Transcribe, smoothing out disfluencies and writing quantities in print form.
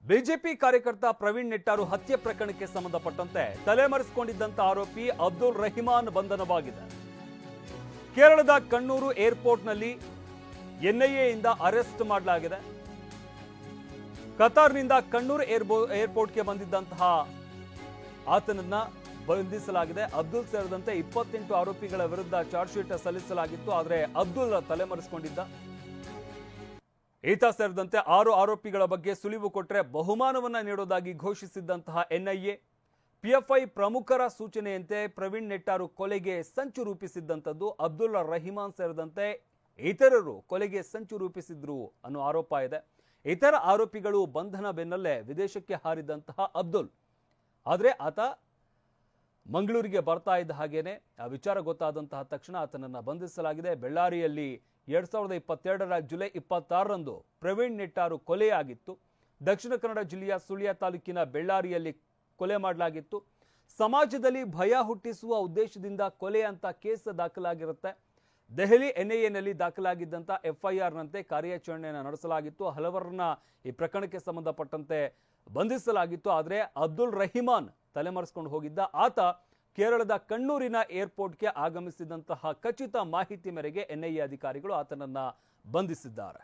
BJP ಕಾರ್ಯಕರ್ತ ಪ್ರವೀಣ್ ನೆಟ್ಟಾರು ಹತ್ಯೆ ಪ್ರಕರಣಕ್ಕೆ ಸಂಬಂಧಪಟ್ಟಂತೆ ತಲೆಮರೆಸಿಕೊಂಡಿದ್ದಂತ ಆರೋಪಿ ಅಬ್ದುಲ್ ರಹಿಮಾನ್ ಬಂಧನವಾಗಿದೆ. ಕೇರಳದ ಕಣ್ಣೂರು ಏರ್ಪೋರ್ಟ್ನಲ್ಲಿ ಎನ್ಐಎಯಿಂದ ಅರೆಸ್ಟ್ ಮಾಡಲಾಗಿದೆ. ಕತಾರ್ನಿಂದ ಕಣ್ಣೂರು ಏರ್ಪೋರ್ಟ್ಗೆ ಬಂದಿದ್ದಂತಹ ಆತನನ್ನ ಬಂಧಿಸಲಾಗಿದೆ. ಅಬ್ದುಲ್ ಸೇರಿದಂತೆ 28 ಆರೋಪಿಗಳ ವಿರುದ್ಧ ಚಾರ್ಜ್ ಶೀಟ್ ಸಲ್ಲಿಸಲಾಗಿತ್ತು. ಆದರೆ ಅಬ್ದುಲ್ ತಲೆಮರೆಸಿಕೊಂಡಿದ್ದ. ಈತ ಸೇರಿದಂತೆ 6 ಆರೋಪಿಗಳ ಬಗ್ಗೆ ಸುಳಿವು ಕೊಟ್ಟರೆ ಬಹುಮಾನವನ್ನ ನೀಡೋದಾಗಿ ಘೋಷಿಸಿದ್ದಂತಹ ಎನ್ಐಎ ಪಿಎಫ್ಐ ಪ್ರಮುಖರ ಸೂಚನೆಯಂತೆ ಪ್ರವೀಣ್ ನೆಟ್ಟಾರು ಕೊಲೆಗೆ ಸಂಚು ರೂಪಿಸಿದ್ದಂಥದ್ದು. ಅಬ್ದುಲ್ ರಹಿಮಾನ್ ಸೇರಿದಂತೆ ಇತರರು ಕೊಲೆಗೆ ಸಂಚು ರೂಪಿಸಿದ್ರು ಅನ್ನೋ ಆರೋಪ ಇದೆ. ಇತರ ಆರೋಪಿಗಳು ಬಂಧನ ಬೆನ್ನಲ್ಲೇ ವಿದೇಶಕ್ಕೆ ಹಾರಿದಂತಹ ಅಬ್ದುಲ್, ಆದರೆ ಆತ ಮಂಗಳೂರಿಗೆ ಬರ್ತಾ ಇದ್ದ ಹಾಗೇನೆ ಆ ವಿಚಾರ ಗೊತ್ತಾದಂತಹ ತಕ್ಷಣ ಆತನನ್ನ ಬಂಧಿಸಲಾಗಿದೆ. ಬೆಳ್ಳಾರಿಯಲ್ಲಿ 2022ರ ಜುಲೈ 26ರಂದು ಪ್ರವೀಣ್ ನೆಟ್ಟಾರು ಕೊಲೆಯಾಗಿತ್ತು. ದಕ್ಷಿಣ ಕನ್ನಡ ಜಿಲ್ಲೆಯ ಸುಳ್ಯ ತಾಲೂಕಿನ ಬೆಳ್ಳಾರಿಯಲ್ಲಿ ಕೊಲೆ ಮಾಡಲಾಗಿತ್ತು. ಸಮಾಜದಲ್ಲಿ ಭಯ ಹುಟ್ಟಿಸುವ ಉದ್ದೇಶದಿಂದ ಕೊಲೆ ಅಂತ ಕೇಸ್ ದಾಖಲಾಗಿರುತ್ತೆ. ದೆಹಲಿ ಎನ್ಐಎನಲ್ಲಿ ದಾಖಲಾಗಿದ್ದಂಥ ಎಫ್ಐಆರ್ನಂತೆ ಕಾರ್ಯಾಚರಣೆಯನ್ನು ನಡೆಸಲಾಗಿತ್ತು. ಹಲವರನ್ನ ಈ ಪ್ರಕರಣಕ್ಕೆ ಸಂಬಂಧಪಟ್ಟಂತೆ ಬಂಧಿಸಲಾಗಿತ್ತು. ಆದರೆ ಅಬ್ದುಲ್ ರಹಿಮಾನ್ ತಲೆಮರೆಸಿಕೊಂಡು ಹೋಗಿದ್ದ. ಆತ ಕೇರಳದ ಕಣ್ಣೂರಿನ ಏರ್ಪೋರ್ಟ್ಗೆ ಆಗಮಿಸಿದಂತಹ ಖಚಿತ ಮಾಹಿತಿ ಮೇರೆಗೆ ಎನ್ಐಎ ಅಧಿಕಾರಿಗಳು ಆತನನ್ನ ಬಂಧಿಸಿದ್ದಾರೆ.